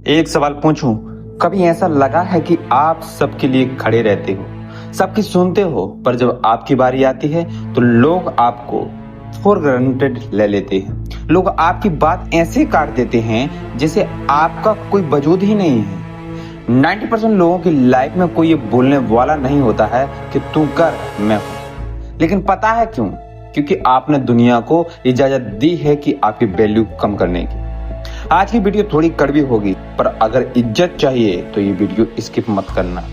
एक सवाल पूछूं, कभी ऐसा लगा है कि आप सबके लिए खड़े रहते हो, सबकी सुनते हो, पर जब आपकी बारी आती है तो लोग आपको फॉर ग्रांटेड ले लेते हैं। लोग आपकी बात ऐसे काट देते हैं जैसे आपका कोई वजूद ही नहीं है। 90% लोगों की लाइफ में कोई ये बोलने वाला नहीं होता है कि तू कर, मैं हूं। लेकिन पता है क्यों? क्योंकि आपने दुनिया को इजाजत दी है कि आपकी वैल्यू कम करने की। आज की वीडियो थोड़ी कड़वी होगी, पर अगर इज्जत चाहिए तो ये वीडियो स्किप मत करना।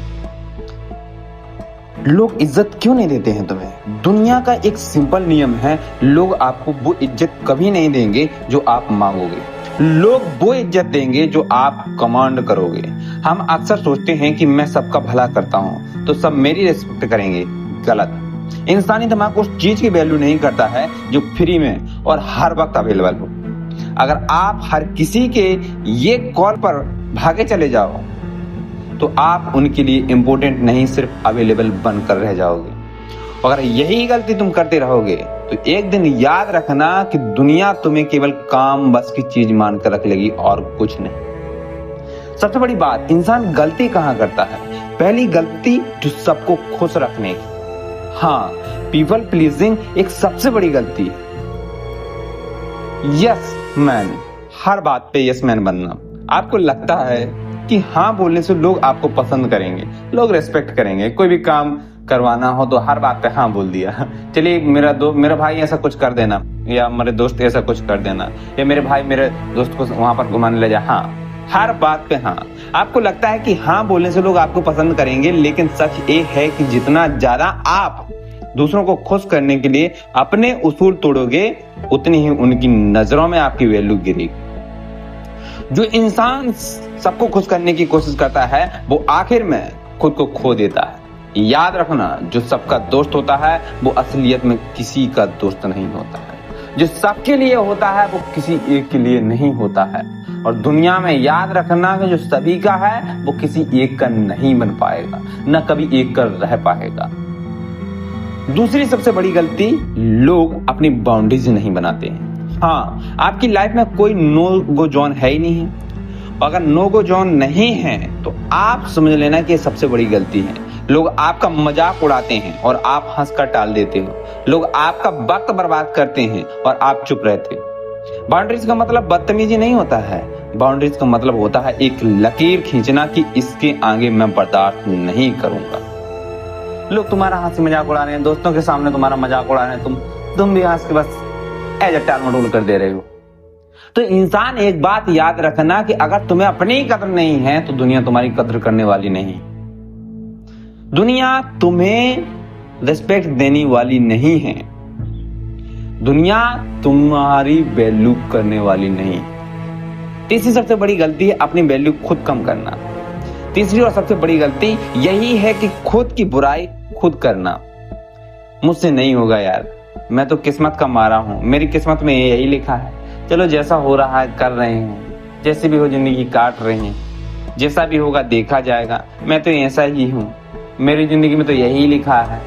लोग इज्जत क्यों नहीं देते हैं तुम्हें? दुनिया का एक सिंपल नियम है, लोग आपको वो इज्जत कभी नहीं देंगे जो आप मांगोगे। लोग वो इज्जत देंगे जो आप कमांड करोगे। हम अक्सर सोचते हैं कि मैं सबका भला करता हूं तो सब मेरी रिस्पेक्ट करेंगे। गलत। इंसानी दिमाग उस चीज की वैल्यू नहीं करता है जो फ्री में और हर वक्त अवेलेबल हो। अगर आप हर किसी के ये कॉल पर भागे चले जाओ तो आप उनके लिए इंपॉर्टेंट नहीं, सिर्फ अवेलेबल बनकर रह जाओगे। अगर यही गलती तुम करते रहोगे तो एक दिन याद रखना कि दुनिया तुम्हें केवल काम बस की चीज मानकर रख लेगी और कुछ नहीं। सबसे बड़ी बात, इंसान गलती कहां करता है? पहली गलती जो सबको खुश रखने की। हाँ, पीपल प्लीजिंग एक सबसे बड़ी गलती है। यस मैन, हर बात पे यस मैन बनना। आपको लगता है कि हाँ बोलने से लोग आपको पसंद करेंगे, लोग रेस्पेक्ट करेंगे। कोई भी काम करवाना हो तो हर बात पे हाँ बोल दिया। चलिए मेरा भाई ऐसा कुछ कर देना, या मेरे दोस्त ऐसा कुछ कर देना, या मेरे भाई मेरे दोस्त को वहां पर घुमाने ले जा। हाँ, हर बात पे हाँ। आपको लगता है कि हाँ बोलने से लोग आपको पसंद करेंगे, लेकिन सच ये है कि जितना ज्यादा आप दूसरों को खुश करने के लिए अपने उसूल तोड़ोगे, उतनी ही उनकी नजरों में आपकी वैल्यू गिरेगी। जो इंसान सबको खुश करने की कोशिश करता है वो आखिर में खुद को खो देता है। याद रखना, जो सबका दोस्त होता है वो असलियत में किसी का दोस्त नहीं होता है। जो सबके लिए होता है वो किसी एक के लिए नहीं होता है। और दुनिया में याद रखना कि जो सभी का है वो किसी एक का नहीं बन पाएगा, न कभी एक का रह पाएगा। दूसरी सबसे बड़ी गलती, लोग अपनी बाउंड्रीज नहीं बनाते हैं। हाँ, आपकी लाइफ में कोई नो गो जोन है ही नहीं है। अगर नो गो जोन नहीं है तो आप समझ लेना कि ये सबसे बड़ी गलती है। लोग आपका मजाक उड़ाते हैं और आप हंसकर टाल देते हो। लोग आपका वक्त बर्बाद करते हैं और आप चुप रहते हो। बाउंड्रीज का मतलब बदतमीजी नहीं होता है। बाउंड्रीज का मतलब होता है एक लकीर खींचना कि इसके आगे मैं बर्दाश्त नहीं करूंगा। लोग तुम्हारा हंसी मजाक उड़ा रहे हैं, दोस्तों के सामने तुम्हारा मजाक उड़ा रहे हैं, तुम भी हंस के बस एज टाल मटोल कर दे रहे हो। तो इंसान एक बात याद रखना कि अगर तुम्हें अपनी ही कदर नहीं है तो दुनिया तुम्हारी कदर करने वाली नहीं। दुनिया तुम्हें रिस्पेक्ट देने वाली नहीं है। दुनिया तुम्हारी वैल्यू करने वाली नहीं। तीसरी सबसे बड़ी गलती है अपनी वैल्यू खुद कम करना। तीसरी और सबसे बड़ी गलती यही है कि खुद की बुराई खुद करना। मुझसे नहीं होगा यार, मैं तो किस्मत का मारा हूं, मेरी किस्मत में यही लिखा है। चलो जैसा हो रहा है कर रहे हैं, जैसे भी हो जिंदगी काट रहे हैं, जैसा भी होगा देखा जाएगा, मैं तो ऐसा ही हूं, मेरी जिंदगी में तो यही लिखा है।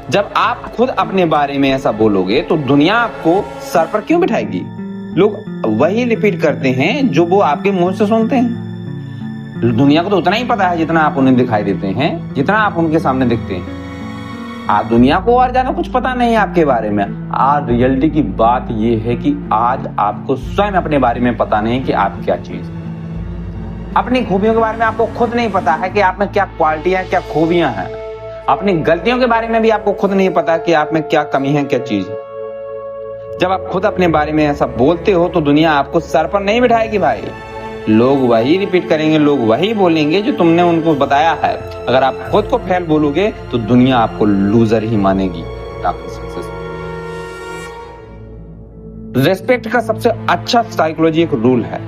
जब आप खुद अपने बारे में ऐसा बोलोगे तो दुनिया आपको सर पर क्यों बिठाएगी? लोग वही रिपीट करते हैं जो वो आपके मुंह से सुनते हैं। दुनिया को तो उतना ही पता है जितना आप उन्हें दिखाई देते हैं, जितना आप उनके सामने दिखते हैं। आज दुनिया को और ज्यादा कुछ पता नहीं है आपके बारे में। आज रियलिटी की बात यह है कि आज आपको स्वयं अपने बारे में पता नहीं कि आप क्या चीज। अपनी खूबियों के बारे में आपको खुद नहीं पता है कि आप में क्या क्वालिटियां, क्या खूबियां हैं। अपनी गलतियों के बारे में भी आपको खुद नहीं पता कि आप में क्या कमी है, क्या चीज है। जब आप खुद अपने बारे में ऐसा बोलते हो तो दुनिया आपको सर पर नहीं बिठाएगी भाई। लोग वही रिपीट करेंगे, लोग वही बोलेंगे जो तुमने उनको बताया है। अगर आप खुद को फेल बोलोगे तो दुनिया आपको लूजर ही मानेगी। रेस्पेक्ट का सबसे अच्छा साइकोलॉजी एक रूल है।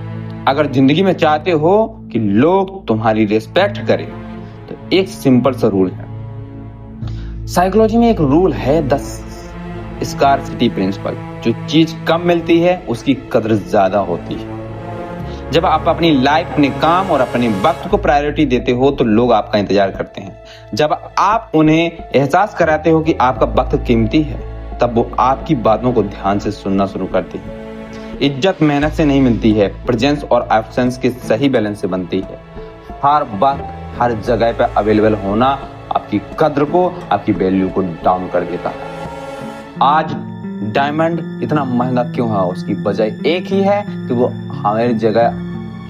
अगर जिंदगी में चाहते हो कि लोग तुम्हारी रिस्पेक्ट करें तो एक सिंपल सा रूल है। साइकोलॉजी में एक रूल है, 10 स्कार्सिटी प्रिंसिपल। जो चीज कम मिलती है उसकी कदर ज्यादा होती है। जब आप अपनी लाइफ, अपने काम और अपने वक्त को प्रायोरिटी देते हो तो लोग आपका इंतजार करते हैं। जब आप उन्हें एहसास कराते हो कि आपका वक्त कीमती है तब वो आपकी बातों को ध्यान से सुनना शुरू करते हैं। इज्जत मेहनत से नहीं मिलती है, प्रेजेंस और एब्सेंस के सही बैलेंस से बनती है। हर वक्त हर जगह पे अवेलेबल होना आपकी कद्र को, आपकी वैल्यू को डाउन कर देता है। आज डायमंड इतना महंगा क्यों है? उसकी वजह एक ही है कि वो हमारी जगह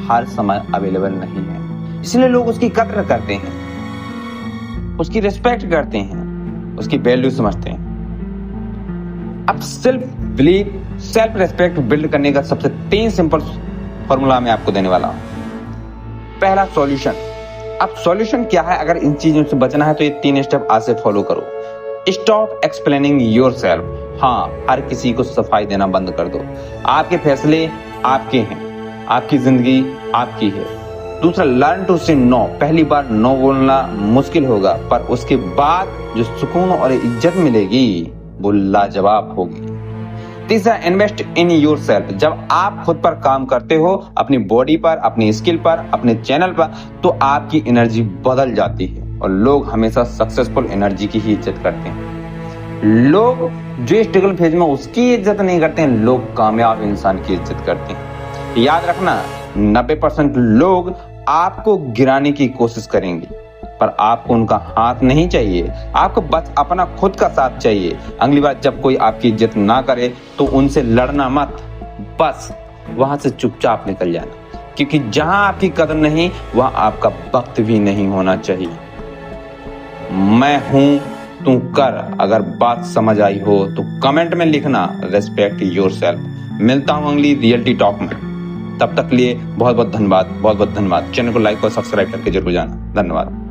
हर समय अवेलेबल नहीं है, इसलिए लोग उसकी कद्र करते हैं, उसकी रिस्पेक्ट करते हैं, उसकी वैल्यू समझते हैं। अब self believe, self respect build करने का सबसे 3 सिंपल फॉर्मूला मैं आपको देने वाला हूं। पहला, सॉल्यूशन। अब सॉल्यूशन क्या है? अगर इन चीजों से बचना है तो ये 3 स्टेप आज से फॉलो करो। Stop explaining yourself. हाँ, हर किसी को सफाई देना बंद कर दो। आपके फैसले आपके हैं, आपकी जिंदगी आपकी है। दूसरा, लर्न टू से नो। पहली बार नो बोलना मुश्किल होगा, पर उसके बाद जो सुकून और इज्जत मिलेगी वो लाजवाब होगी। तीसरा, इन्वेस्ट इन योरसेल्फ। जब आप खुद पर काम करते हो, अपनी बॉडी पर, अपनी स्किल पर, अपने चैनल पर, तो आपकी एनर्जी बदल जाती है और लोग हमेशा सक्सेसफुल एनर्जी की ही इज्जत करते हैं। लोग जो स्ट्रगल फेज में उसकी इज्जत नहीं करते हैं, लोग कामयाब इंसान की इज्जत करते हैं। याद रखना, 90% लोग आपको गिराने की कोशिश करेंगे, पर आपको उनका हाथ नहीं चाहिए, आपको बस अपना खुद का साथ चाहिए। अगली बार जब कोई आपकी इज्जत ना करे तो उनसे लड़ना मत, बस वहां से चुपचाप निकल जाना, क्योंकि जहां आपकी कदर नहीं वहां आपका वक्त भी नहीं होना चाहिए। मैं हूं, तू कर। अगर बात समझ आई हो तो कमेंट में लिखना रेस्पेक्ट योरसेल्फ। मिलता हूं अगली रियलिटी टॉक में, तब तक लिए बहुत बहुत धन्यवाद, बहुत बहुत धन्यवाद। चैनल को लाइक और सब्सक्राइब करके जरूर जाना। धन्यवाद।